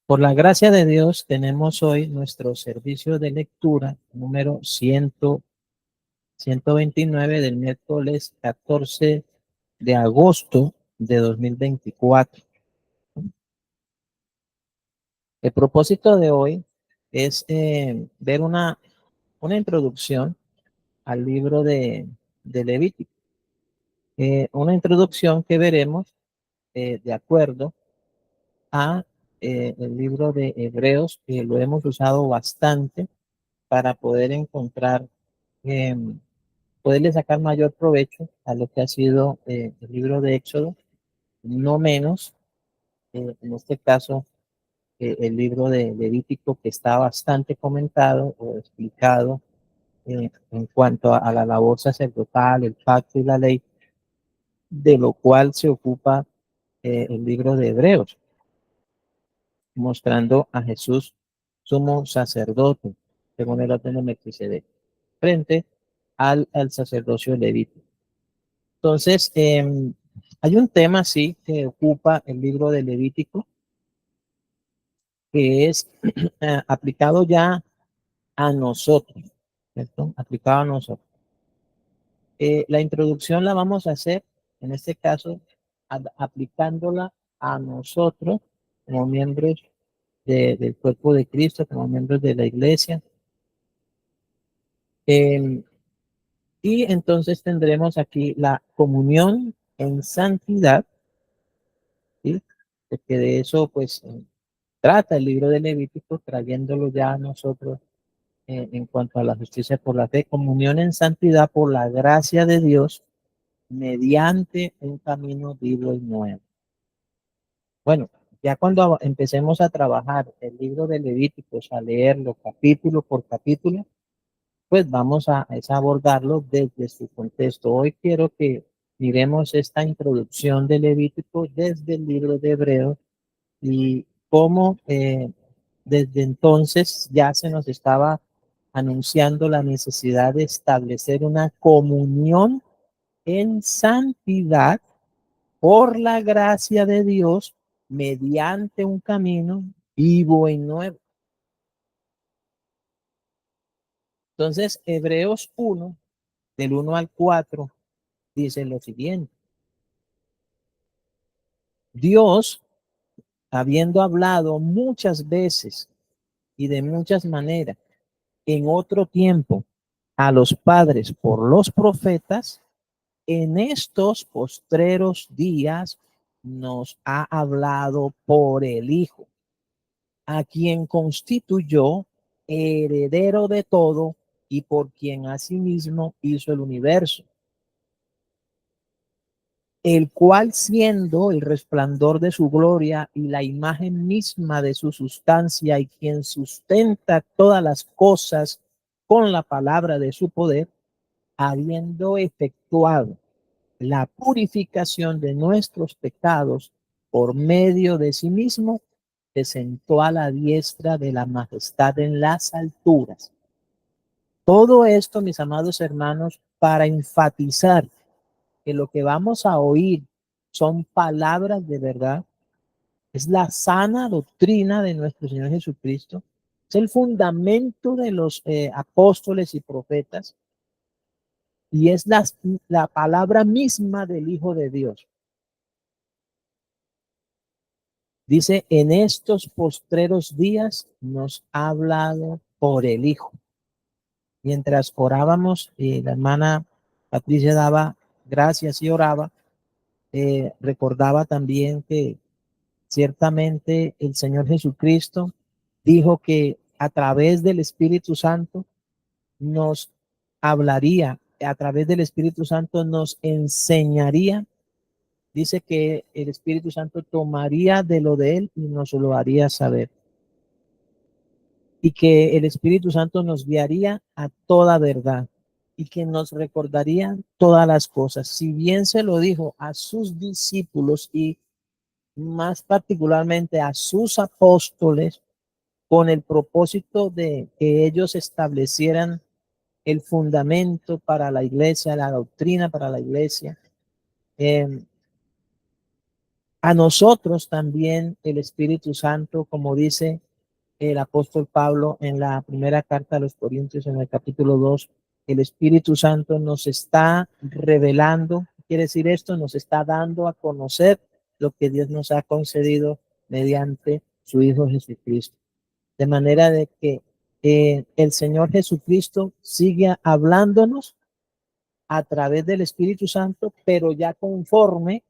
Por la gracia de Dios, tenemos hoy nuestro servicio de lectura número 129 del miércoles 14 de agosto de 2024. El propósito de hoy es ver una introducción al libro de Levítico. Una introducción que veremos de acuerdo a el libro de Hebreos, que lo hemos usado bastante para poder encontrar, eh, poderle sacar mayor provecho a lo que ha sido el libro de Éxodo, no menos, en este caso, el libro de Levítico, que está bastante comentado o explicado en cuanto a la labor sacerdotal, el pacto y la ley, de lo cual se ocupa el libro de Hebreos, mostrando a Jesús sumo sacerdote, según el orden de Melquisedec, frente al sacerdocio levítico. Entonces, hay un tema, sí, que ocupa el libro de Levítico, que es aplicado ya a nosotros, ¿cierto? Aplicado a nosotros. La introducción la vamos a hacer, en este caso, aplicándola a nosotros como miembros del cuerpo de Cristo, como miembros de la iglesia. Y entonces tendremos aquí la comunión en santidad, ¿sí? Porque de eso, pues, trata el libro de Levítico, trayéndolo ya a nosotros en cuanto a la justicia por la fe, comunión en santidad por la gracia de Dios, mediante un camino vivo y nuevo. Bueno, ya cuando empecemos a trabajar el libro de Levíticos, a leerlo capítulo por capítulo, pues vamos a abordarlo desde su contexto. Hoy quiero que miremos esta introducción de Levítico desde el libro de Hebreos y cómo desde entonces ya se nos estaba anunciando la necesidad de establecer una comunión en santidad por la gracia de Dios mediante un camino vivo y nuevo. Entonces, Hebreos 1, del 1 al 4, dice lo siguiente. Dios, habiendo hablado muchas veces y de muchas maneras en otro tiempo a los padres por los profetas, en estos postreros días nos ha hablado por el Hijo, a quien constituyó heredero de todo y por quien asimismo hizo el universo, el cual, siendo el resplandor de su gloria y la imagen misma de su sustancia, y quien sustenta todas las cosas con la palabra de su poder, habiendo efectuado la purificación de nuestros pecados por medio de sí mismo, se sentó a la diestra de la majestad en las alturas. Todo esto, mis amados hermanos, para enfatizar que lo que vamos a oír son palabras de verdad, es la sana doctrina de nuestro Señor Jesucristo, es el fundamento de los apóstoles y profetas, y es la palabra misma del Hijo de Dios. Dice, en estos postreros días nos ha hablado por el Hijo. Mientras orábamos, la hermana Patricia daba gracias y oraba, recordaba también que ciertamente el Señor Jesucristo dijo que a través del Espíritu Santo nos hablaría, a través del Espíritu Santo nos enseñaría. Dice que el Espíritu Santo tomaría de lo de él y nos lo haría saber. Y que el Espíritu Santo nos guiaría a toda verdad y que nos recordaría todas las cosas. Si bien se lo dijo a sus discípulos y más particularmente a sus apóstoles, con el propósito de que ellos establecieran el fundamento para la iglesia, la doctrina para la iglesia. A nosotros también el Espíritu Santo, como dice el apóstol Pablo en la primera carta a los Corintios, en el capítulo 2, el Espíritu Santo nos está revelando, ¿qué quiere decir esto? Nos está dando a conocer lo que Dios nos ha concedido mediante su Hijo Jesucristo. De manera de que el Señor Jesucristo sigue hablándonos a través del Espíritu Santo, pero ya conforme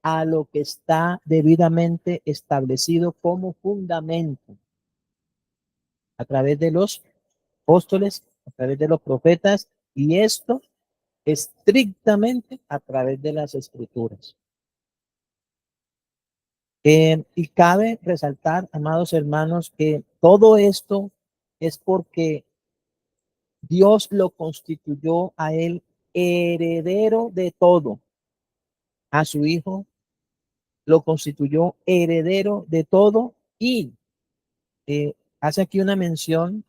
a lo que está debidamente establecido como fundamento a través de los apóstoles, a través de los profetas, y esto estrictamente a través de las escrituras. Y cabe resaltar, amados hermanos, que todo esto es porque Dios lo constituyó a él heredero de todo, a su hijo lo constituyó heredero de todo y hace aquí una mención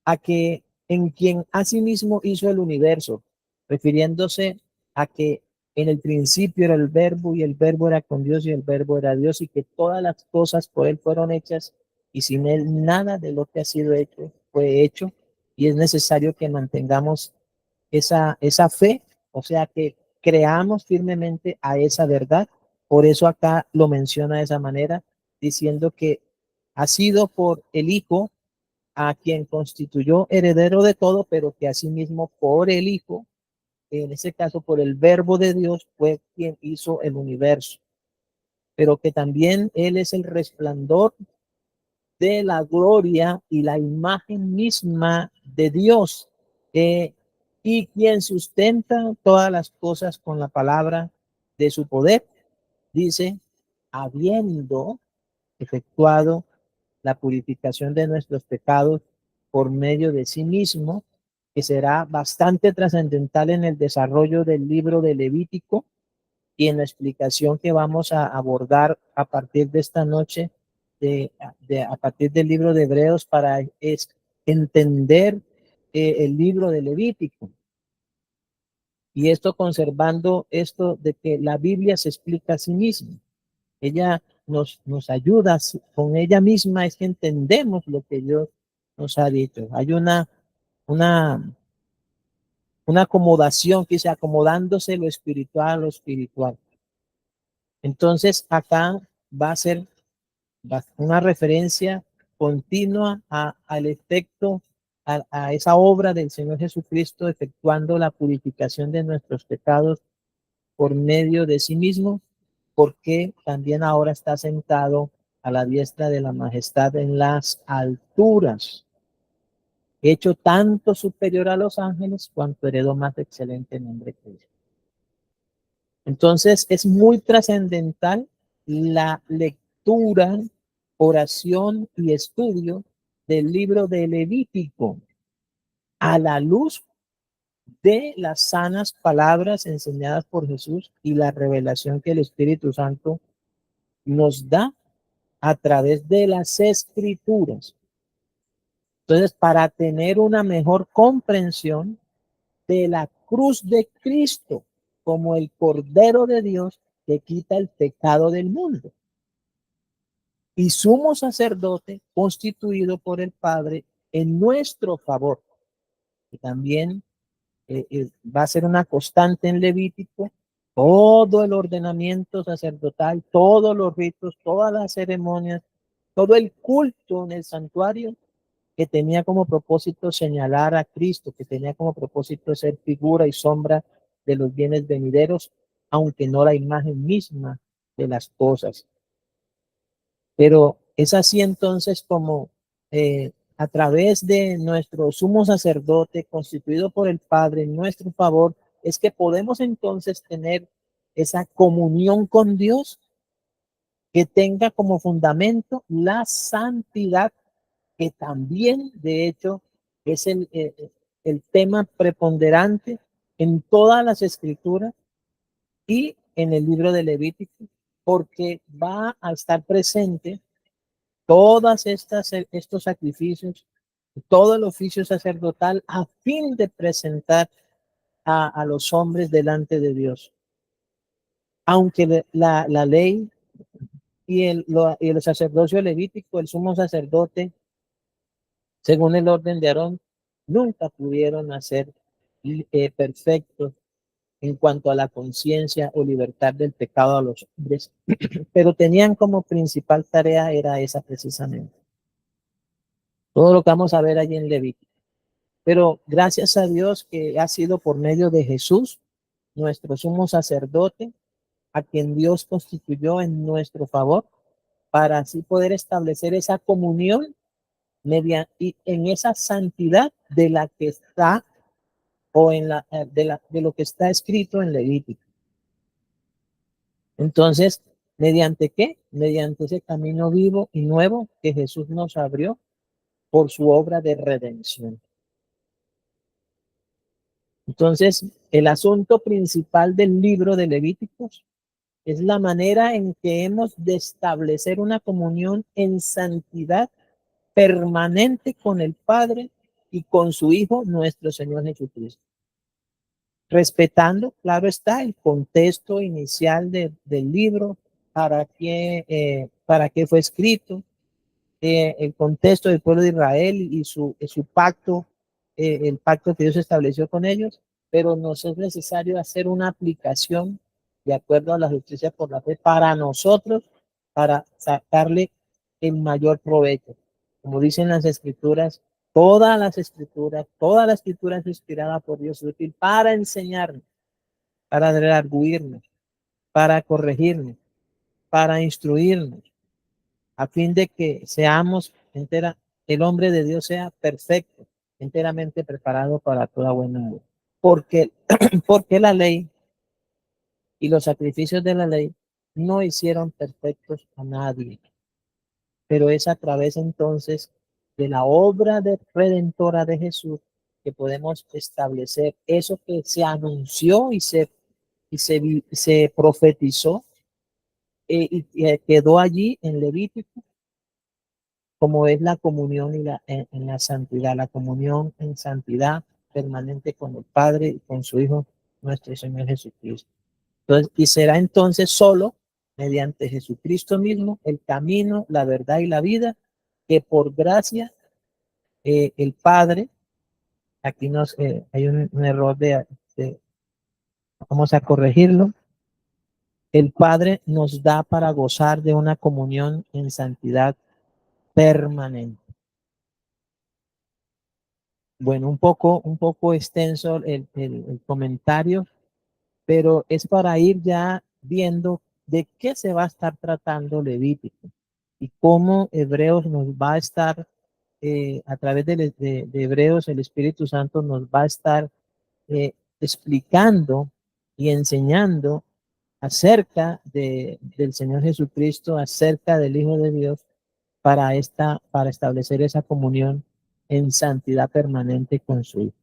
a que en quien asimismo hizo el universo, refiriéndose a que en el principio era el verbo y el verbo era con Dios y el verbo era Dios y que todas las cosas por él fueron hechas y sin él nada de lo que ha sido hecho fue hecho y es necesario que mantengamos esa fe, o sea que creamos firmemente a esa verdad. Por eso acá lo menciona de esa manera, diciendo que ha sido por el Hijo a quien constituyó heredero de todo, pero que asimismo por el Hijo, en ese caso por el Verbo de Dios, fue quien hizo el universo, pero que también Él es el resplandor de la gloria y la imagen misma de Dios, y quien sustenta todas las cosas con la palabra de su poder, dice, habiendo efectuado la purificación de nuestros pecados por medio de sí mismo, que será bastante trascendental en el desarrollo del libro de Levítico y en la explicación que vamos a abordar a partir de esta noche, a partir del libro de Hebreos, para entender el libro de Levítico. Y esto conservando esto de que la Biblia se explica a sí misma. Ella nos ayuda con ella misma, es que entendemos lo que Dios nos ha dicho. Hay una, una acomodación que dice acomodándose lo espiritual a lo espiritual. Entonces acá va a ser una referencia continua al efecto, a esa obra del Señor Jesucristo efectuando la purificación de nuestros pecados por medio de sí mismo, porque también ahora está sentado a la diestra de la majestad en las alturas, hecho tanto superior a los ángeles cuanto heredó más excelente nombre que ellos. Entonces es muy trascendental la lectura, oración y estudio del libro de Levítico a la luz de las sanas palabras enseñadas por Jesús y la revelación que el Espíritu Santo nos da a través de las escrituras. Entonces, para tener una mejor comprensión de la cruz de Cristo como el Cordero de Dios que quita el pecado del mundo y sumo sacerdote constituido por el Padre en nuestro favor. Y también va a ser una constante en Levítico, todo el ordenamiento sacerdotal, todos los ritos, todas las ceremonias, todo el culto en el santuario que tenía como propósito señalar a Cristo, que tenía como propósito ser figura y sombra de los bienes venideros, aunque no la imagen misma de las cosas. Pero es así entonces como a través de nuestro sumo sacerdote constituido por el Padre en nuestro favor, es que podemos entonces tener esa comunión con Dios que tenga como fundamento la santidad, que también de hecho es el tema preponderante en todas las escrituras y en el libro de Levítico, porque va a estar presente todas estos sacrificios, todo el oficio sacerdotal a fin de presentar a los hombres delante de Dios. Aunque la ley y el sacerdocio levítico, el sumo sacerdote, según el orden de Aarón, nunca pudieron hacer perfectos en cuanto a la conciencia o libertad del pecado a los hombres, pero tenían como principal tarea era esa precisamente. Todo lo que vamos a ver allí en Levítico. Pero gracias a Dios que ha sido por medio de Jesús, nuestro sumo sacerdote, a quien Dios constituyó en nuestro favor, para así poder establecer esa comunión y en esa santidad de la que está o de lo que está escrito en Levítico. Entonces, ¿mediante qué? Mediante ese camino vivo y nuevo que Jesús nos abrió por su obra de redención. Entonces, el asunto principal del libro de Levíticos es la manera en que hemos de establecer una comunión en santidad permanente con el Padre y con su Hijo, nuestro Señor Jesucristo. Respetando, claro está, el contexto inicial del libro, para qué fue escrito, el contexto del pueblo de Israel y su pacto, el pacto que Dios estableció con ellos, pero nos es necesario hacer una aplicación de acuerdo a la justicia por la fe para nosotros, para sacarle el mayor provecho. Como dicen las escrituras, toda la escritura es inspirada por Dios, útil para enseñarnos, para redarguirnos, para corregirnos, para instruirnos, a fin de que seamos el hombre de Dios sea perfecto, enteramente preparado para toda buena obra. Porque, porque la ley y los sacrificios de la ley no hicieron perfectos a nadie, pero es a través entonces de la obra redentora de Jesús que podemos establecer eso que se anunció se profetizó y quedó allí en Levítico, como es la comunión en la santidad, la comunión en santidad permanente con el Padre y con su Hijo, nuestro Señor Jesucristo. Entonces, y será entonces solo mediante Jesucristo mismo el camino, la verdad y la vida, que por gracia el Padre, aquí hay un error vamos a corregirlo, el Padre nos da para gozar de una comunión en santidad permanente. Bueno, un poco extenso el comentario, pero es para ir ya viendo de qué se va a estar tratando Levítico y cómo Hebreos nos va a estar, a través de Hebreos, el Espíritu Santo nos va a estar explicando y enseñando acerca del Señor Jesucristo, acerca del Hijo de Dios, para establecer esa comunión en santidad permanente con su Hijo.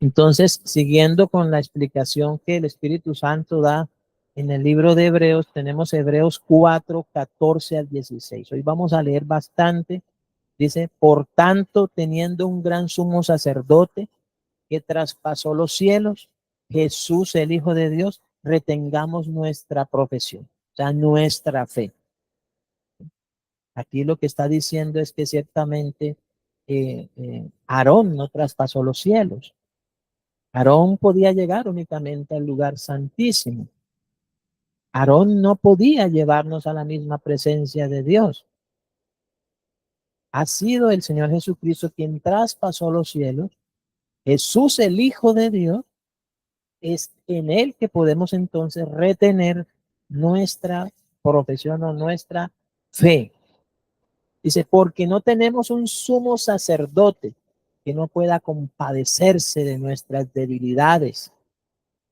Entonces, siguiendo con la explicación que el Espíritu Santo da en el libro de Hebreos, tenemos Hebreos 4, 14 al 16. Hoy vamos a leer bastante. Dice, por tanto, teniendo un gran sumo sacerdote que traspasó los cielos, Jesús, el Hijo de Dios, retengamos nuestra profesión, o sea, nuestra fe. Aquí lo que está diciendo es que ciertamente Aarón no traspasó los cielos. Aarón podía llegar únicamente al lugar santísimo. Aarón no podía llevarnos a la misma presencia de Dios. Ha sido el Señor Jesucristo quien traspasó los cielos. Jesús, el Hijo de Dios, es en él que podemos entonces retener nuestra profesión o nuestra fe. Dice, porque no tenemos un sumo sacerdote que no pueda compadecerse de nuestras debilidades,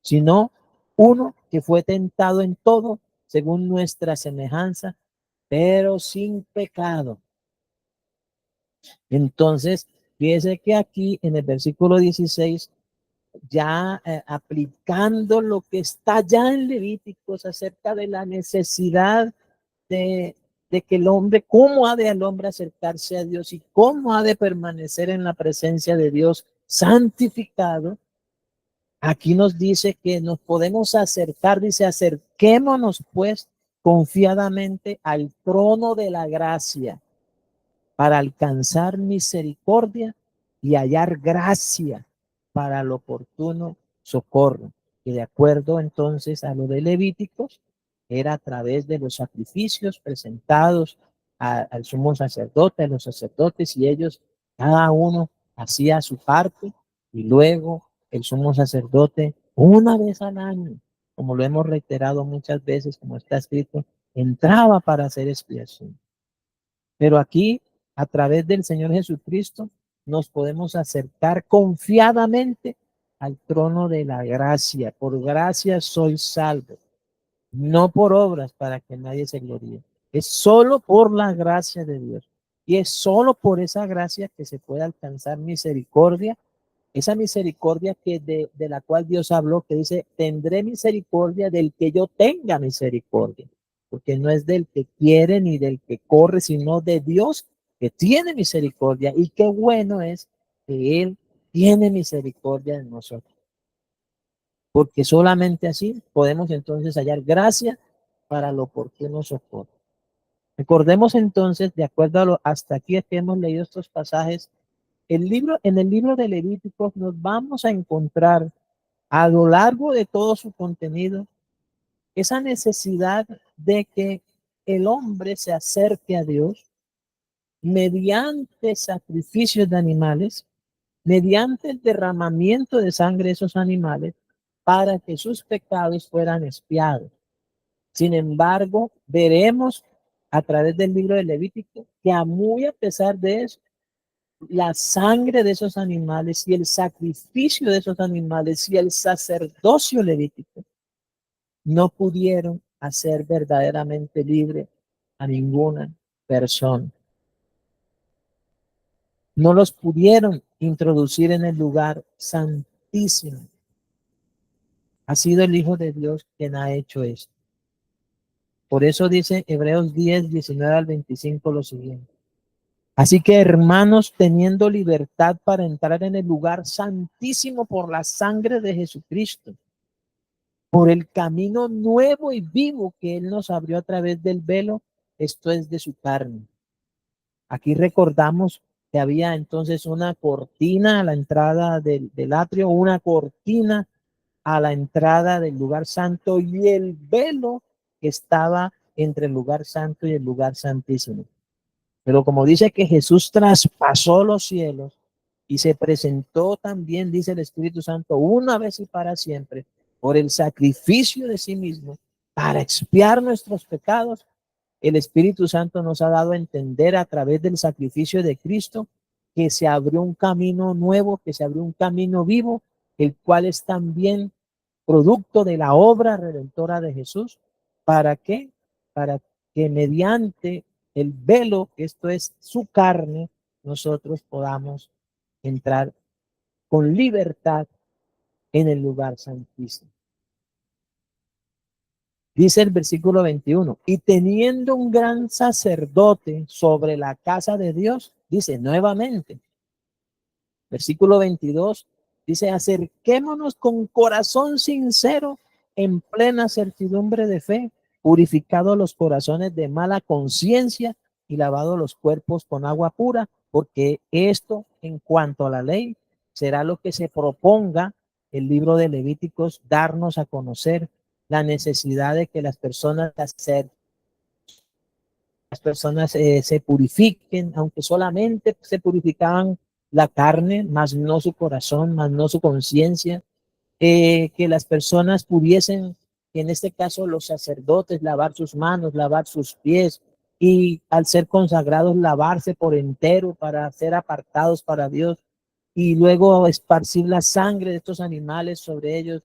sino uno que fue tentado en todo según nuestra semejanza, pero sin pecado. Entonces, fíjese que aquí en el versículo 16, ya aplicando lo que está ya en Levíticos acerca de la necesidad de que el hombre, cómo ha de el hombre acercarse a Dios y cómo ha de permanecer en la presencia de Dios santificado. Aquí nos dice que nos podemos acercar, dice, acerquémonos pues confiadamente al trono de la gracia para alcanzar misericordia y hallar gracia para el oportuno socorro. Y de acuerdo entonces a lo de Levíticos, era a través de los sacrificios presentados al sumo sacerdote, a los sacerdotes, y ellos, cada uno hacía su parte, y luego el sumo sacerdote, una vez al año, como lo hemos reiterado muchas veces, como está escrito, entraba para hacer expiación. Pero aquí, a través del Señor Jesucristo, nos podemos acercar confiadamente al trono de la gracia. Por gracia soy salvo, no por obras para que nadie se gloríe. Es solo por la gracia de Dios. Y es solo por esa gracia que se puede alcanzar misericordia, esa misericordia de la cual Dios habló, que dice, tendré misericordia del que yo tenga misericordia, porque no es del que quiere ni del que corre, sino de Dios que tiene misericordia. Y qué bueno es que Él tiene misericordia de nosotros, porque solamente así podemos entonces hallar gracia para lo oportuno socorro. Recordemos entonces, de acuerdo a lo hasta aquí es que hemos leído estos pasajes, en el libro de Levíticos nos vamos a encontrar a lo largo de todo su contenido esa necesidad de que el hombre se acerque a Dios mediante sacrificios de animales, mediante el derramamiento de sangre de esos animales, para que sus pecados fueran expiados. Sin embargo, veremos a través del libro de Levítico que muy a pesar de eso, la sangre de esos animales y el sacrificio de esos animales y el sacerdocio levítico no pudieron hacer verdaderamente libre a ninguna persona. No los pudieron introducir en el lugar santísimo. Ha sido el Hijo de Dios quien ha hecho esto. Por eso dice Hebreos 10, 19 al 25 lo siguiente. Así que, hermanos, teniendo libertad para entrar en el lugar santísimo por la sangre de Jesucristo, por el camino nuevo y vivo que Él nos abrió a través del velo, esto es de su carne. Aquí recordamos que había entonces una cortina a la entrada del atrio, una cortina a la entrada del lugar santo y el velo que estaba entre el lugar santo y el lugar santísimo. Pero como dice que Jesús traspasó los cielos y se presentó también, dice el Espíritu Santo, una vez y para siempre, por el sacrificio de sí mismo, para expiar nuestros pecados, el Espíritu Santo nos ha dado a entender a través del sacrificio de Cristo que se abrió un camino nuevo, que se abrió un camino vivo, el cual es también producto de la obra redentora de Jesús. ¿Para qué? Para que mediante el velo, esto es su carne, nosotros podamos entrar con libertad en el lugar santísimo. Dice el versículo 21, y teniendo un gran sacerdote sobre la casa de Dios, dice nuevamente, versículo 22, dice, acerquémonos con corazón sincero en plena certidumbre de fe, purificados los corazones de mala conciencia y lavados los cuerpos con agua pura, porque esto en cuanto a la ley será lo que se proponga el libro de Levíticos darnos a conocer la necesidad de que las personas se purifiquen, aunque solamente se purificaban la carne, más no su corazón, más no su conciencia, que las personas pudiesen, en este caso los sacerdotes, lavar sus manos, lavar sus pies, y al ser consagrados, lavarse por entero para ser apartados para Dios, y luego esparcir la sangre de estos animales sobre ellos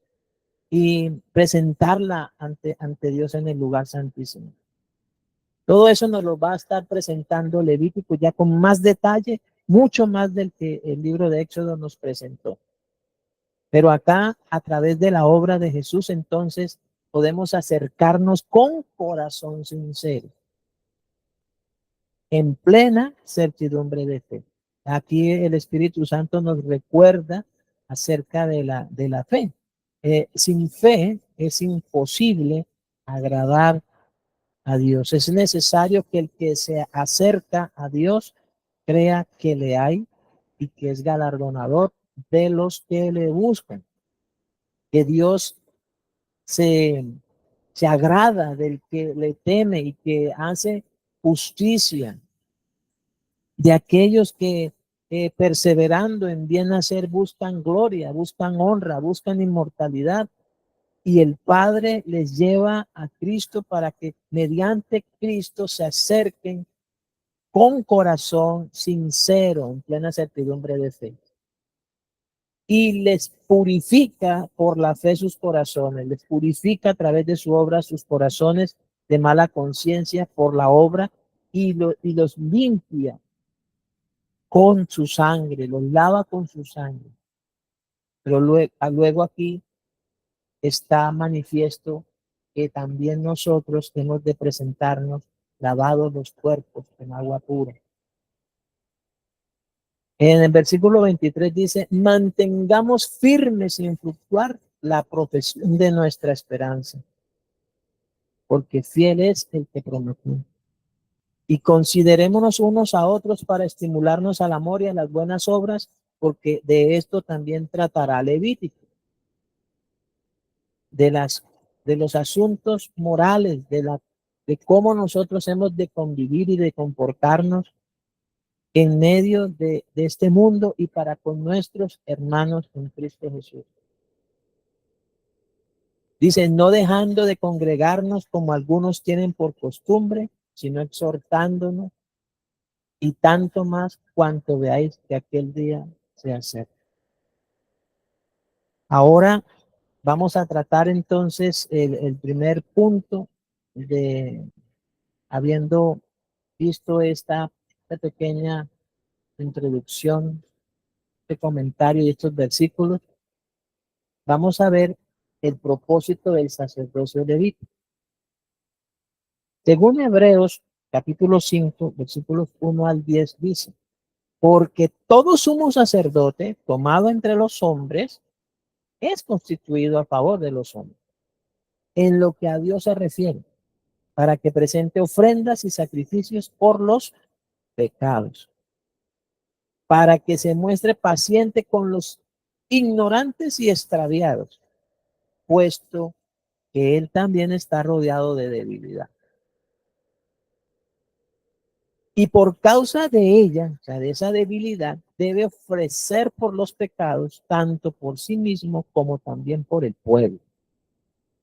y presentarla ante Dios en el lugar santísimo. Todo eso nos lo va a estar presentando Levítico ya con más detalle, mucho más del que el libro de Éxodo nos presentó. Pero acá, a través de la obra de Jesús, entonces podemos acercarnos con corazón sincero, en plena certidumbre de fe. Aquí el Espíritu Santo nos recuerda acerca de la fe. Sin fe es imposible agradar a Dios. Es necesario que el que se acerca a Dios crea que le hay y que es galardonador de los que le buscan. Que Dios se, se agrada del que le teme y que hace justicia de aquellos que perseverando en bien hacer buscan gloria, buscan honra, buscan inmortalidad. Y el Padre les lleva a Cristo para que mediante Cristo se acerquen con corazón sincero, en plena certidumbre de fe. Y les purifica por la fe sus corazones, les purifica a través de su obra sus corazones de mala conciencia por la obra y los limpia con su sangre, los lava con su sangre. Pero luego aquí está manifiesto que también nosotros hemos de presentarnos lavados los cuerpos en agua pura. En el versículo 23 dice, mantengamos firmes sin fluctuar la profesión de nuestra esperanza, porque fiel es el que prometió. Y considerémonos unos a otros para estimularnos al amor y a las buenas obras, porque de esto también tratará Levítico, de los asuntos morales, de cómo nosotros hemos de convivir y de comportarnos en medio de este mundo y para con nuestros hermanos en Cristo Jesús. Dice, no dejando de congregarnos como algunos tienen por costumbre, sino exhortándonos, y tanto más cuanto veáis que aquel día se acerca. Ahora vamos a tratar entonces el primer punto de, habiendo visto esta pequeña introducción, este comentario y estos versículos, vamos a ver el propósito del sacerdocio levítico. Según Hebreos capítulo 5, versículos 1 al 10 dice, porque todo sumo sacerdote tomado entre los hombres es constituido a favor de los hombres, en lo que a Dios se refiere, para que presente ofrendas y sacrificios por los pecados, para que se muestre paciente con los ignorantes y extraviados, puesto que él también está rodeado de debilidad. Y por causa de ella, o sea, de esa debilidad, debe ofrecer por los pecados, tanto por sí mismo como también por el pueblo.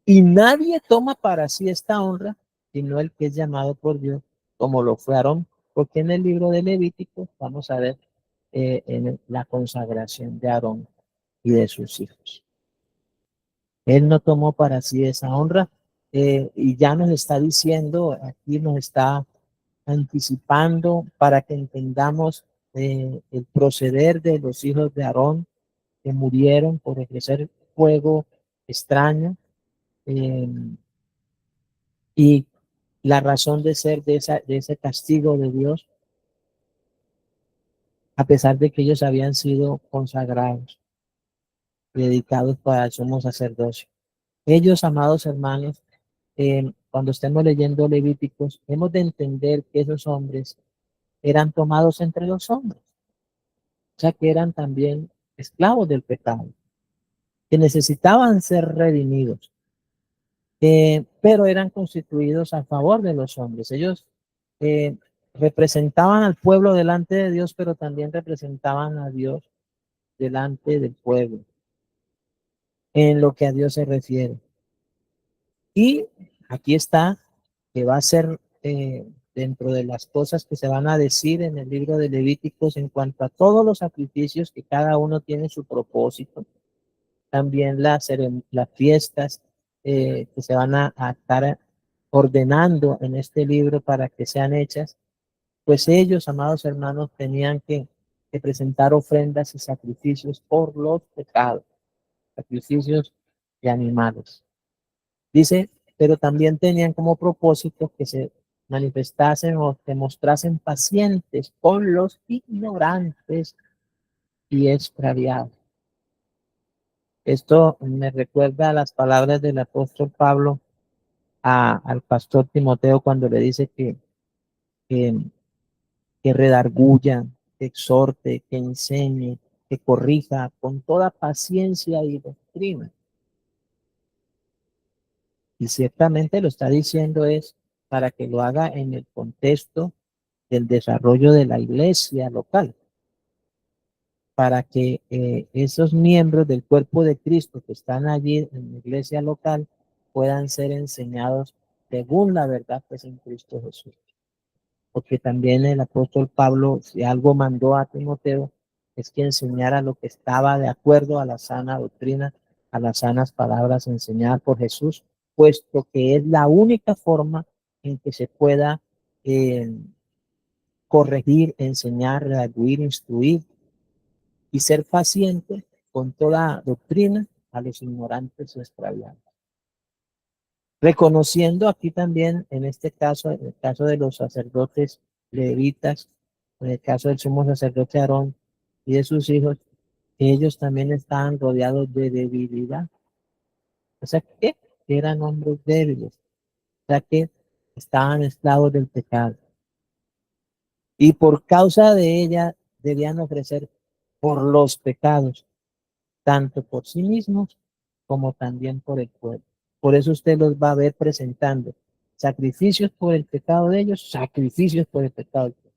Y nadie toma para sí esta honra, sino el que es llamado por Dios, como lo fue Aarón, porque en el libro de Levítico vamos a ver en la consagración de Aarón y de sus hijos. Él no tomó para sí esa honra y ya nos está diciendo, aquí nos está anticipando para que entendamos el proceder de los hijos de Aarón que murieron por ofrecer fuego extraño eh, y la razón de ser de ese castigo de Dios, a pesar de que ellos habían sido consagrados, dedicados para el sumo sacerdocio. Ellos, amados hermanos, cuando estemos leyendo Levíticos, hemos de entender que esos hombres eran tomados entre los hombres, o sea que eran también esclavos del pecado, que necesitaban ser redimidos, pero eran constituidos a favor de los hombres. Ellos eh, representaban al pueblo delante de Dios, pero también representaban a Dios delante del pueblo, en lo que a Dios se refiere. Y aquí está, que va a ser dentro de las cosas que se van a decir en el libro de Levíticos en cuanto a todos los sacrificios, que cada uno tiene su propósito, también las fiestas que se van a estar ordenando en este libro para que sean hechas, pues ellos, amados hermanos, tenían que presentar ofrendas y sacrificios por los pecados, sacrificios de animales. Dice, pero también tenían como propósito que se manifestasen o que mostrasen pacientes con los ignorantes y extraviados. Esto me recuerda a las palabras del apóstol Pablo al pastor Timoteo cuando le dice que, que redarguya, que exhorte, que enseñe, que corrija con toda paciencia y doctrina. Y ciertamente lo está diciendo es para que lo haga en el contexto del desarrollo de la iglesia local, para que esos miembros del cuerpo de Cristo que están allí en la iglesia local puedan ser enseñados según la verdad que es en Cristo Jesús. Porque también el apóstol Pablo, si algo mandó a Timoteo, es que enseñara lo que estaba de acuerdo a la sana doctrina, a las sanas palabras enseñadas por Jesús, puesto que es la única forma en que se pueda eh, corregir, enseñar, redarguir, instruir y ser paciente con toda doctrina a los ignorantes o extraviados. Reconociendo aquí también, en este caso, en el caso de los sacerdotes levitas, en el caso del sumo sacerdote Aarón y de sus hijos, ellos también estaban rodeados de debilidad. O sea que eran hombres débiles, o sea que estaban esclavos del pecado. Y por causa de ella debían ofrecer por los pecados, tanto por sí mismos como también por el pueblo. Por eso usted los va a ver presentando sacrificios por el pecado de ellos, sacrificios por el pecado de ellos.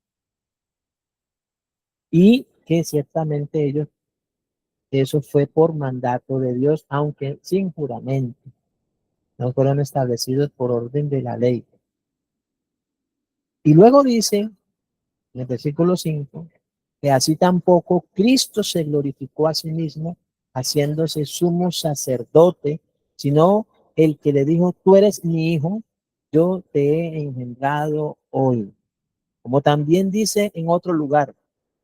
Y que ciertamente ellos, eso fue por mandato de Dios, aunque sin juramento, no fueron establecidos por orden de la ley. Y luego dice, en el versículo 5, que así tampoco Cristo se glorificó a sí mismo, haciéndose sumo sacerdote, sino el que le dijo, tú eres mi hijo, yo te he engendrado hoy. Como también dice en otro lugar,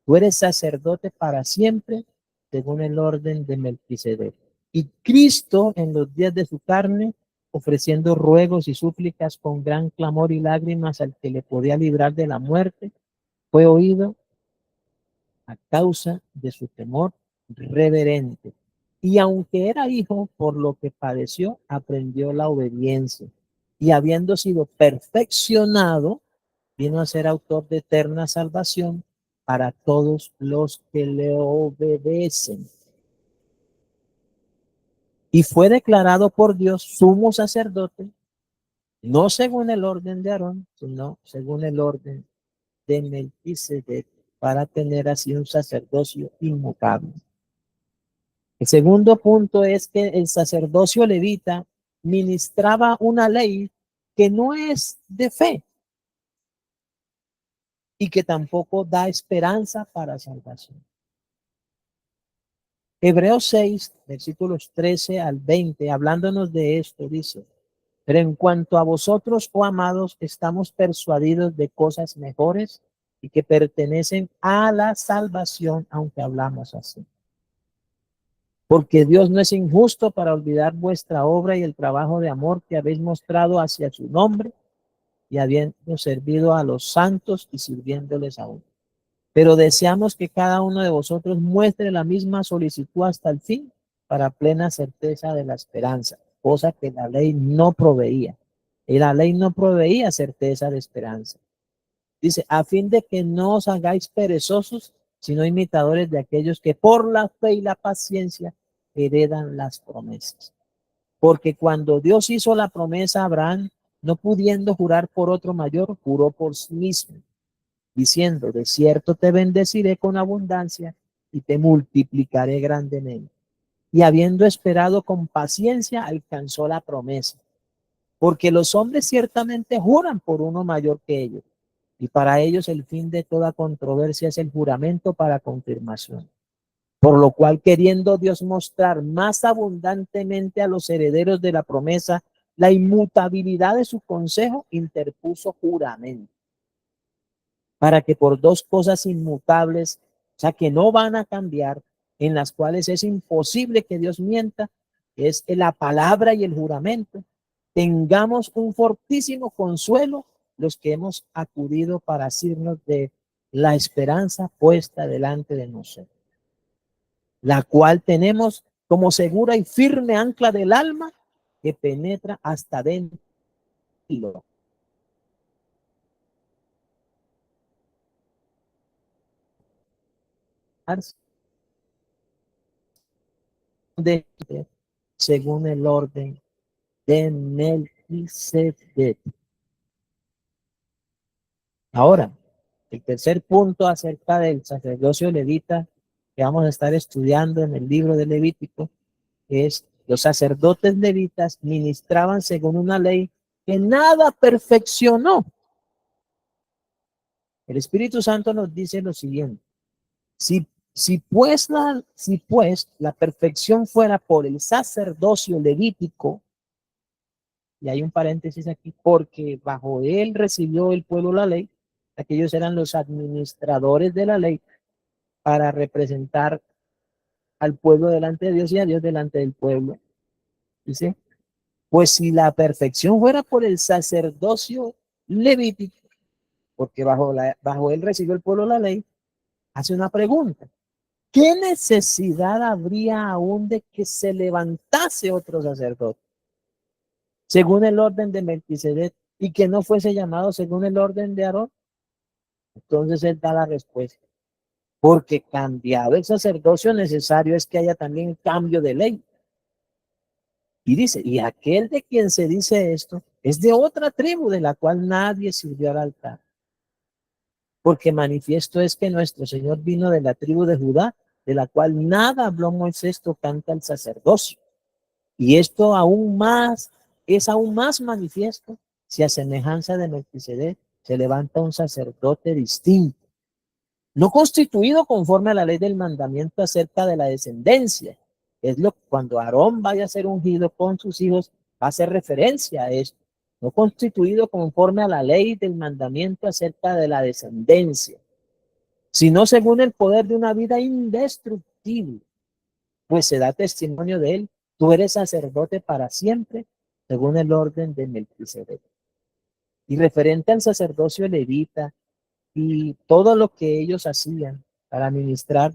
tú eres sacerdote para siempre, según el orden de Melquisedec. Y Cristo en los días de su carne, ofreciendo ruegos y súplicas con gran clamor y lágrimas al que le podía librar de la muerte, fue oído a causa de su temor reverente. Y aunque era hijo, por lo que padeció, aprendió la obediencia. Y habiendo sido perfeccionado, vino a ser autor de eterna salvación para todos los que le obedecen. Y fue declarado por Dios sumo sacerdote, no según el orden de Aarón, sino según el orden de Melquisedec, para tener así un sacerdocio inmutable. El segundo punto es que el sacerdocio levita ministraba una ley que no es de fe y que tampoco da esperanza para salvación. Hebreos 6, versículos 13 al 20, hablándonos de esto, dice, pero en cuanto a vosotros, oh amados, estamos persuadidos de cosas mejores y que pertenecen a la salvación, aunque hablamos así. Porque Dios no es injusto para olvidar vuestra obra y el trabajo de amor que habéis mostrado hacia su nombre y habiendo servido a los santos y sirviéndoles aún. Pero deseamos que cada uno de vosotros muestre la misma solicitud hasta el fin para plena certeza de la esperanza, cosa que la ley no proveía. Y la ley no proveía certeza de esperanza. Dice, a fin de que no os hagáis perezosos, sino imitadores de aquellos que por la fe y la paciencia heredan las promesas. Porque cuando Dios hizo la promesa a Abraham, no pudiendo jurar por otro mayor, juró por sí mismo, diciendo, de cierto te bendeciré con abundancia y te multiplicaré grandemente. Y habiendo esperado con paciencia, alcanzó la promesa. Porque los hombres ciertamente juran por uno mayor que ellos, y para ellos el fin de toda controversia es el juramento para confirmación. Por lo cual, queriendo Dios mostrar más abundantemente a los herederos de la promesa la inmutabilidad de su consejo, interpuso juramento, para que por dos cosas inmutables, o sea, que no van a cambiar, en las cuales es imposible que Dios mienta, es la palabra y el juramento, tengamos un fortísimo consuelo los que hemos acudido para asirnos de la esperanza puesta delante de nosotros, la cual tenemos como segura y firme ancla del alma que penetra hasta dentro de, según el orden de Melquisedec. Ahora, el tercer punto acerca del sacerdocio levita que vamos a estar estudiando en el libro de Levítico es: los sacerdotes levitas ministraban según una ley que nada perfeccionó. El Espíritu Santo nos dice lo siguiente: si pues la perfección fuera por el sacerdocio levítico, y hay un paréntesis aquí, porque bajo él recibió el pueblo la ley, aquellos eran los administradores de la ley para representar al pueblo delante de Dios y a Dios delante del pueblo. Dice, pues si la perfección fuera por el sacerdocio levítico, porque bajo él recibió el pueblo la ley, hace una pregunta: ¿qué necesidad habría aún de que se levantase otro sacerdote según el orden de Melquisedec y que no fuese llamado según el orden de Aarón? Entonces él da la respuesta: porque cambiado el sacerdocio, necesario es que haya también cambio de ley. Y dice, y aquel de quien se dice esto es de otra tribu de la cual nadie sirvió al altar. Porque manifiesto es que nuestro Señor vino de la tribu de Judá, de la cual nada habló Moisés tocante al sacerdocio. Y esto es aún más manifiesto si a semejanza de Melquisedec se levanta un sacerdote distinto, no constituido conforme a la ley del mandamiento acerca de la descendencia. Es lo cuando Aarón vaya a ser ungido con sus hijos, va a hacer referencia a esto. No constituido conforme a la ley del mandamiento acerca de la descendencia, sino según el poder de una vida indestructible, pues se da testimonio de él: tú eres sacerdote para siempre, según el orden de Melquisedec. Y referente al sacerdocio levita y todo lo que ellos hacían para ministrar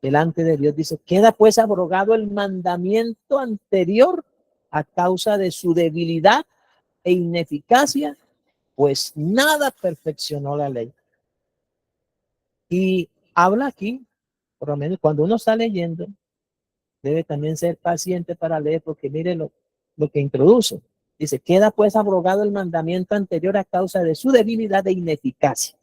delante de Dios, dice, queda pues abrogado el mandamiento anterior a causa de su debilidad e ineficacia, pues nada perfeccionó la ley. Y habla aquí, por lo menos cuando uno está leyendo, debe también ser paciente para leer, porque mire lo que introduce. Dice, queda pues abrogado el mandamiento anterior a causa de su debilidad e ineficacia.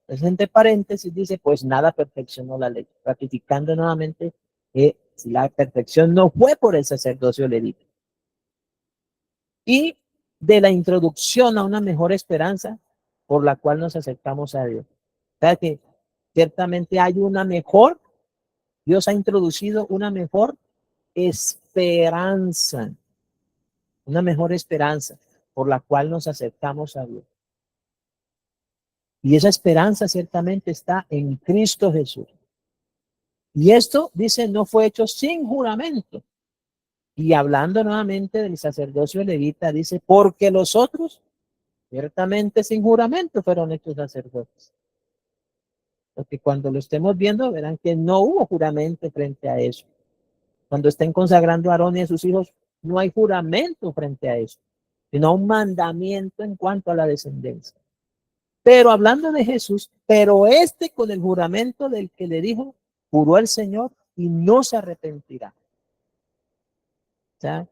Entonces, entre paréntesis, dice, pues nada perfeccionó la ley, ratificando nuevamente que la perfección no fue por el sacerdocio levita. Y de la introducción a una mejor esperanza por la cual nos acercamos a Dios. O sea que ciertamente hay una mejor, Dios ha introducido una mejor esperanza por la cual nos acercamos a Dios. Y esa esperanza ciertamente está en Cristo Jesús. Y esto, dice, no fue hecho sin juramento. Y hablando nuevamente del sacerdocio levita, dice, porque los otros, ciertamente sin juramento, fueron hechos sacerdotes. Porque cuando lo estemos viendo, verán que no hubo juramento frente a eso. Cuando estén consagrando a Aarón y a sus hijos, no hay juramento frente a eso, sino un mandamiento en cuanto a la descendencia. Pero hablando de Jesús, pero con el juramento del que le dijo, juró el Señor y no se arrepentirá. O sea,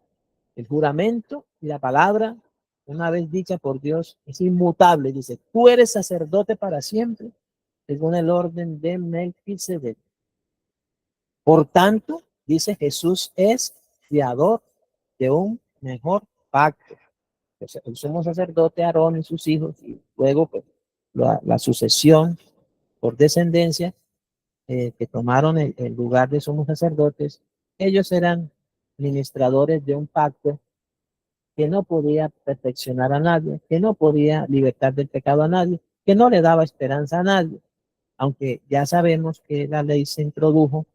el juramento y la palabra, una vez dicha por Dios, es inmutable. Dice, tú eres sacerdote para siempre, según el orden de Melquisedec. Por tanto, dice, Jesús es fiador de un mejor pacto. El sumo sacerdote Aarón y sus hijos, y luego pues, la sucesión por descendencia, que tomaron el lugar de sumos sacerdotes, ellos eran ministradores de un pacto que no podía perfeccionar a nadie, que no podía libertar del pecado a nadie, que no le daba esperanza a nadie, aunque ya sabemos que la ley se introdujo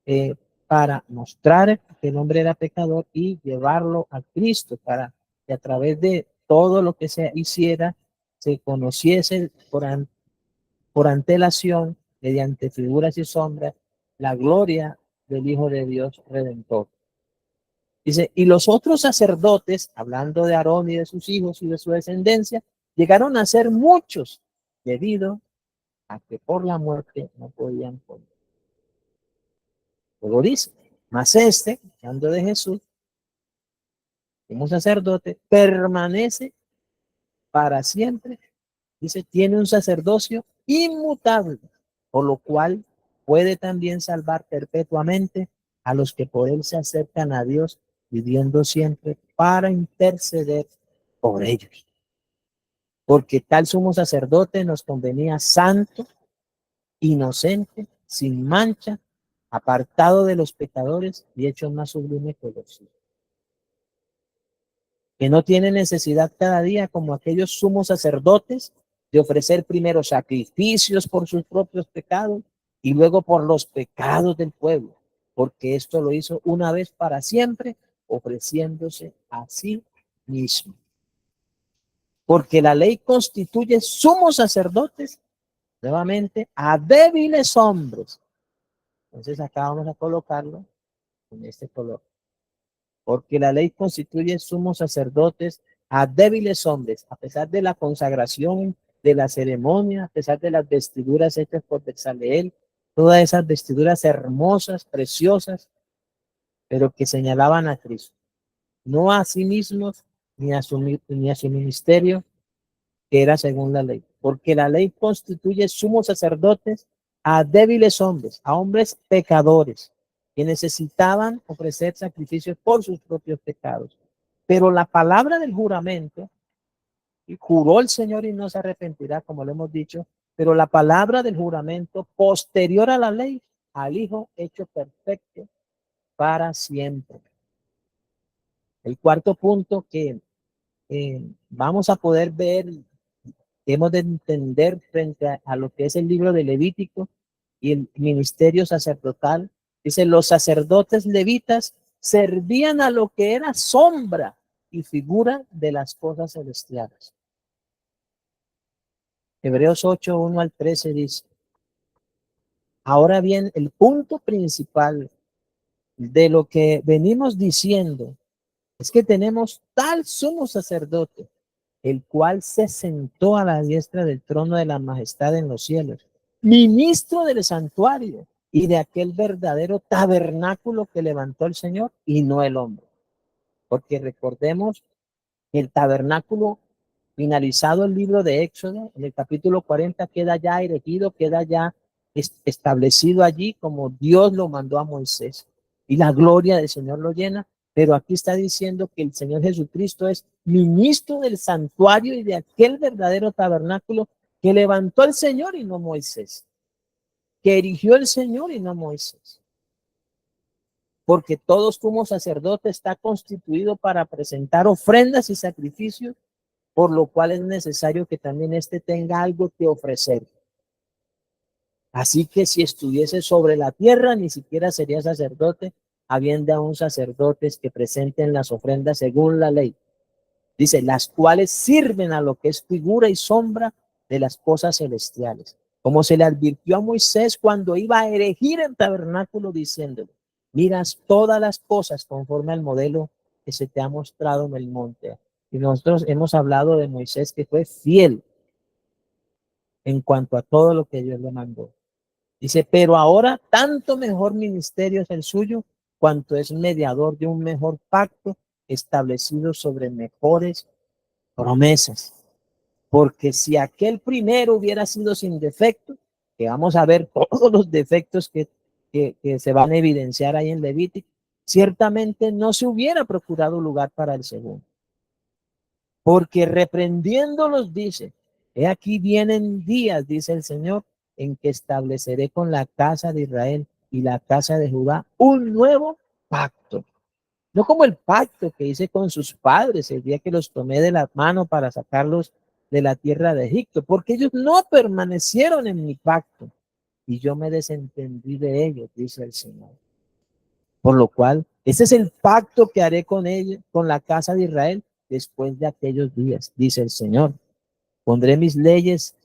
eh, para mostrar que el hombre era pecador y llevarlo a Cristo, para que a través de todo lo que se hiciera se conociese por antelación, mediante figuras y sombras, la gloria del Hijo de Dios Redentor. Dice, y los otros sacerdotes, hablando de Aarón y de sus hijos y de su descendencia, llegaron a ser muchos debido a que por la muerte no podían comer. Luego dice, mas este, hablando de Jesús, como sacerdote, permanece para siempre. Dice, tiene un sacerdocio inmutable, por lo cual puede también salvar perpetuamente a los que por él se acercan a Dios, viviendo siempre para interceder por ellos. Porque tal sumo sacerdote nos convenía santo, inocente, sin mancha, apartado de los pecadores y hecho más sublime que los hijos. Que no tiene necesidad cada día, como aquellos sumos sacerdotes, de ofrecer primero sacrificios por sus propios pecados y luego por los pecados del pueblo, porque esto lo hizo una vez para siempre, ofreciéndose a sí mismo. Porque la ley constituye sumos sacerdotes, nuevamente, a débiles hombres. Entonces acá vamos a colocarlo en este color. Porque la ley constituye sumos sacerdotes a débiles hombres, a pesar de la consagración, de la ceremonia, a pesar de las vestiduras hechas por Bezaleel, todas esas vestiduras hermosas, preciosas, pero que señalaban a Cristo, no a sí mismos ni a su ministerio, que era según la ley, porque la ley constituye sumos sacerdotes a débiles hombres, a hombres pecadores, que necesitaban ofrecer sacrificios por sus propios pecados. Pero la palabra del juramento, y juró el Señor y no se arrepentirá, como lo hemos dicho, pero la palabra del juramento posterior a la ley, al Hijo hecho perfecto para siempre. El cuarto punto que vamos a poder ver, hemos de entender frente a lo que es el libro de Levítico y el ministerio sacerdotal. Dice, los sacerdotes levitas servían a lo que era sombra y figura de las cosas celestiales. Hebreos 8, 1 al 13 dice, ahora bien, el punto principal de lo que venimos diciendo es que tenemos tal sumo sacerdote, el cual se sentó a la diestra del trono de la majestad en los cielos, ministro del santuario y de aquel verdadero tabernáculo que levantó el Señor y no el hombre. Porque recordemos que el tabernáculo, finalizado el libro de Éxodo, en el capítulo 40 queda ya erigido, queda ya establecido allí como Dios lo mandó a Moisés. Y la gloria del Señor lo llena, pero aquí está diciendo que el Señor Jesucristo es ministro del santuario y de aquel verdadero tabernáculo que levantó el Señor y no Moisés, que erigió el Señor y no Moisés. Porque todos como sacerdote está constituido para presentar ofrendas y sacrificios, por lo cual es necesario que también éste tenga algo que ofrecer. Así que si estuviese sobre la tierra, ni siquiera sería sacerdote, habiendo aún sacerdotes que presenten las ofrendas según la ley. Dice, las cuales sirven a lo que es figura y sombra de las cosas celestiales. Como se le advirtió a Moisés cuando iba a erigir el tabernáculo, diciéndole, miras todas las cosas conforme al modelo que se te ha mostrado en el monte. Y nosotros hemos hablado de Moisés, que fue fiel en cuanto a todo lo que Dios le mandó. Dice, pero ahora tanto mejor ministerio es el suyo, cuanto es mediador de un mejor pacto establecido sobre mejores promesas. Porque si aquel primero hubiera sido sin defecto, que vamos a ver todos los defectos que se van a evidenciar ahí en Levítico, ciertamente no se hubiera procurado lugar para el segundo. Porque reprendiéndolos dice, he aquí vienen días, dice el Señor, en que estableceré con la casa de Israel y la casa de Judá un nuevo pacto. No como el pacto que hice con sus padres el día que los tomé de la mano para sacarlos de la tierra de Egipto, porque ellos no permanecieron en mi pacto y yo me desentendí de ellos, dice el Señor. Por lo cual, ese es el pacto que haré con ellos, con la casa de Israel, después de aquellos días, dice el Señor. Pondré mis leyes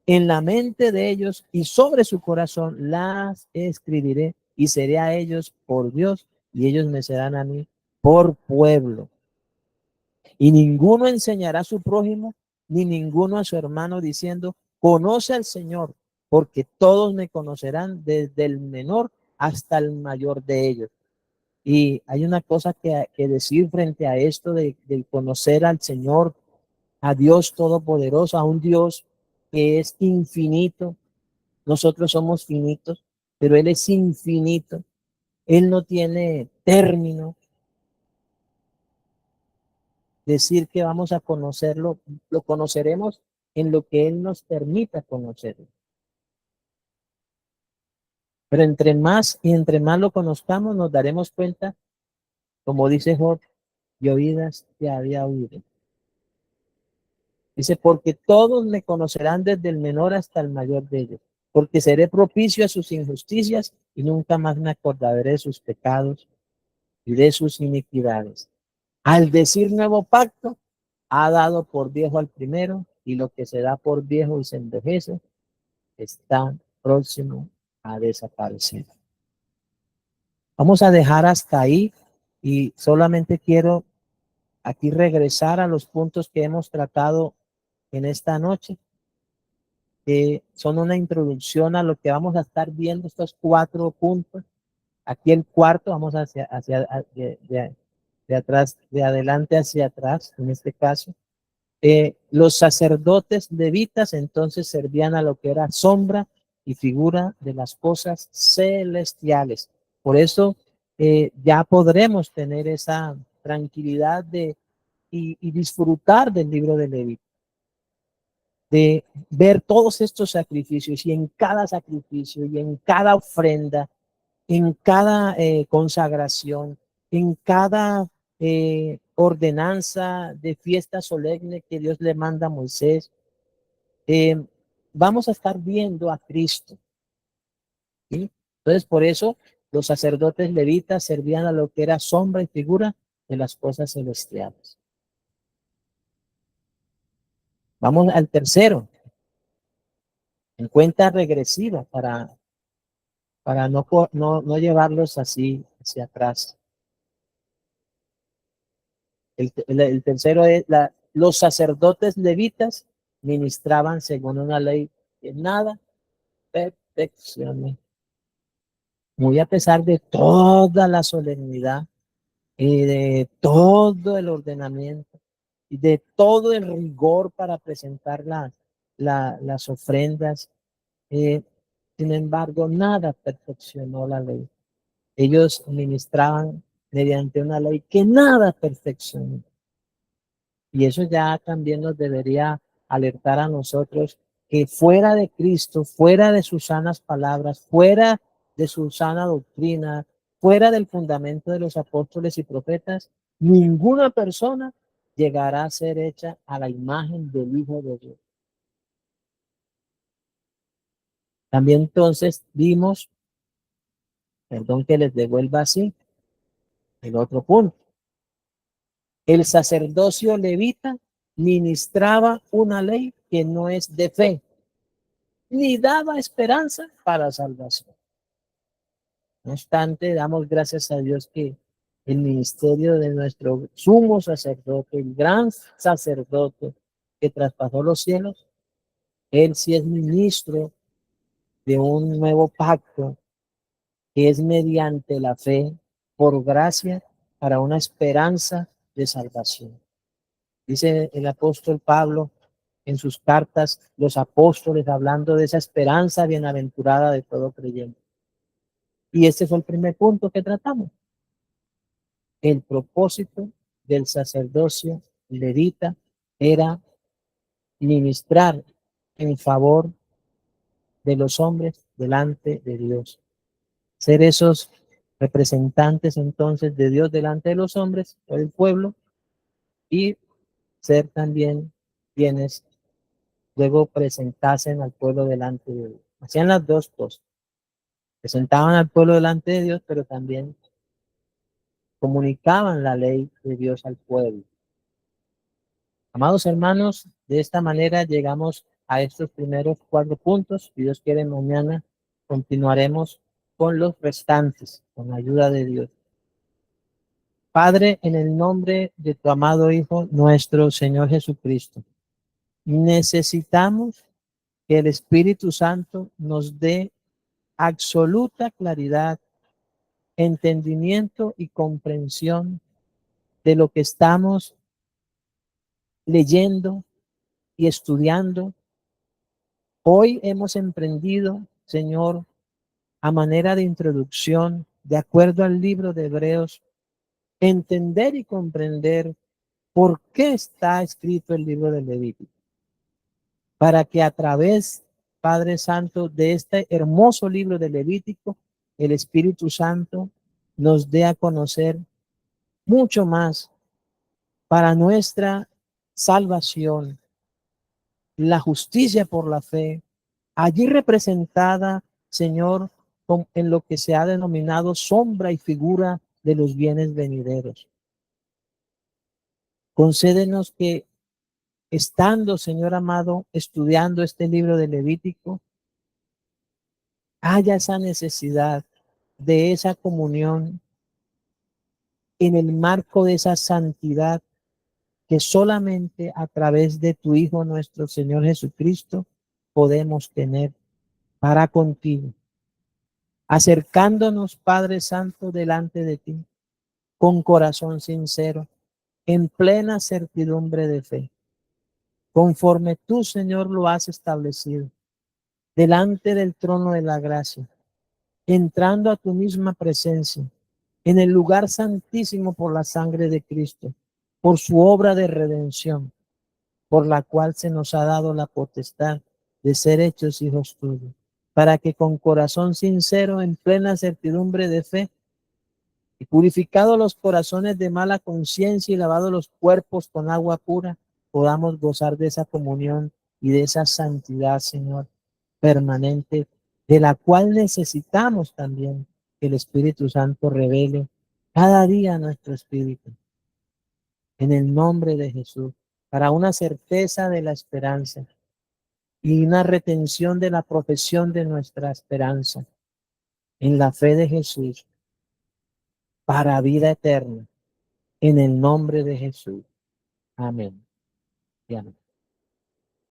en la mente de ellos y sobre su corazón las escribiré y seré a ellos por Dios y ellos me serán a mí por pueblo. Y ninguno enseñará a su prójimo, ni ninguno a su hermano, diciendo, conoce al Señor, porque todos me conocerán, desde el menor hasta el mayor de ellos. Y hay una cosa que decir frente a esto de conocer al Señor, a Dios Todopoderoso, a un Dios que es infinito. Nosotros somos finitos, pero Él es infinito. Él no tiene término. Decir que vamos a conocerlo, lo conoceremos en lo que Él nos permita conocerlo. Pero entre más lo conozcamos, nos daremos cuenta, como dice Job, de oídas que había oído. Dice, porque todos me conocerán desde el menor hasta el mayor de ellos, porque seré propicio a sus injusticias y nunca más me acordaré de sus pecados y de sus iniquidades. Al decir nuevo pacto, ha dado por viejo al primero, y lo que se da por viejo y se envejece está próximo a desaparecer. Vamos a dejar hasta ahí y solamente quiero aquí regresar a los puntos que hemos tratado en esta noche, que son una introducción a lo que vamos a estar viendo, estos 4 puntos. Aquí el cuarto, vamos de atrás, de adelante hacia atrás, en este caso. Los sacerdotes levitas entonces servían a lo que era sombra y figura de las cosas celestiales. Por eso ya podremos tener esa tranquilidad y disfrutar del libro de Levítico, de ver todos estos sacrificios, y en cada sacrificio y en cada ofrenda, en cada consagración, en cada ordenanza de fiesta solemne que Dios le manda a Moisés, eh, vamos a estar viendo a Cristo, ¿sí? Entonces, por eso los sacerdotes levitas servían a lo que era sombra y figura de las cosas celestiales. Vamos al tercero, en cuenta regresiva, para no llevarlos así hacia atrás. El tercero es, los sacerdotes levitas ministraban según una ley que nada perfeccione. Muy a pesar de toda la solemnidad y de todo el ordenamiento y de todo el rigor para presentar las ofrendas, eh, sin embargo, nada perfeccionó la ley. Ellos ministraban mediante una ley que nada perfeccionó. Y eso ya también nos debería alertar a nosotros que fuera de Cristo, fuera de sus sanas palabras, fuera de su sana doctrina, fuera del fundamento de los apóstoles y profetas, ninguna persona llegará a ser hecha a la imagen del Hijo de Dios. También entonces vimos, perdón que les devuelva así, el otro punto. El sacerdocio levita ministraba una ley que no es de fe, ni daba esperanza para salvación. No obstante, damos gracias a Dios que el ministerio de nuestro sumo sacerdote, el gran sacerdote que traspasó los cielos, él sí es ministro de un nuevo pacto que es mediante la fe, por gracia, para una esperanza de salvación. Dice el apóstol Pablo en sus cartas, los apóstoles hablando de esa esperanza bienaventurada de todo creyente. Y este fue el primer punto que tratamos. El propósito del sacerdocio levita era ministrar en favor de los hombres delante de Dios. Ser esos representantes entonces de Dios delante de los hombres, del pueblo, y ser también quienes luego presentasen al pueblo delante de Dios. Hacían las dos cosas. Presentaban al pueblo delante de Dios, pero también comunicaban la ley de Dios al pueblo. Amados hermanos, de esta manera llegamos a estos primeros 4 puntos. Si Dios quiere, mañana continuaremos con los restantes, con la ayuda de Dios. Padre, en el nombre de tu amado Hijo, nuestro Señor Jesucristo, necesitamos que el Espíritu Santo nos dé absoluta claridad, entendimiento y comprensión de lo que estamos leyendo y estudiando. Hoy hemos emprendido, Señor, a manera de introducción, de acuerdo al libro de Hebreos, entender y comprender por qué está escrito el libro de Levítico, para que a través, Padre Santo, de este hermoso libro de Levítico, el Espíritu Santo nos dé a conocer mucho más para nuestra salvación, la justicia por la fe, allí representada, Señor, en lo que se ha denominado sombra y figura de los bienes venideros. Concédenos que estando, Señor amado, estudiando este libro de Levítico, haya esa necesidad de esa comunión en el marco de esa santidad que solamente a través de tu Hijo nuestro Señor Jesucristo podemos tener para contigo, acercándonos, Padre Santo, delante de ti, con corazón sincero, en plena certidumbre de fe, conforme tú, Señor, lo has establecido, delante del trono de la gracia, entrando a tu misma presencia, en el lugar santísimo por la sangre de Cristo, por su obra de redención, por la cual se nos ha dado la potestad de ser hechos hijos tuyos, para que con corazón sincero, en plena certidumbre de fe, y purificados los corazones de mala conciencia y lavados los cuerpos con agua pura, podamos gozar de esa comunión y de esa santidad, Señor, permanente, de la cual necesitamos también que el Espíritu Santo revele cada día a nuestro espíritu, en el nombre de Jesús, para una certeza de la esperanza y una retención de la profesión de nuestra esperanza en la fe de Jesús para vida eterna, en el nombre de Jesús. Amén. Y amén.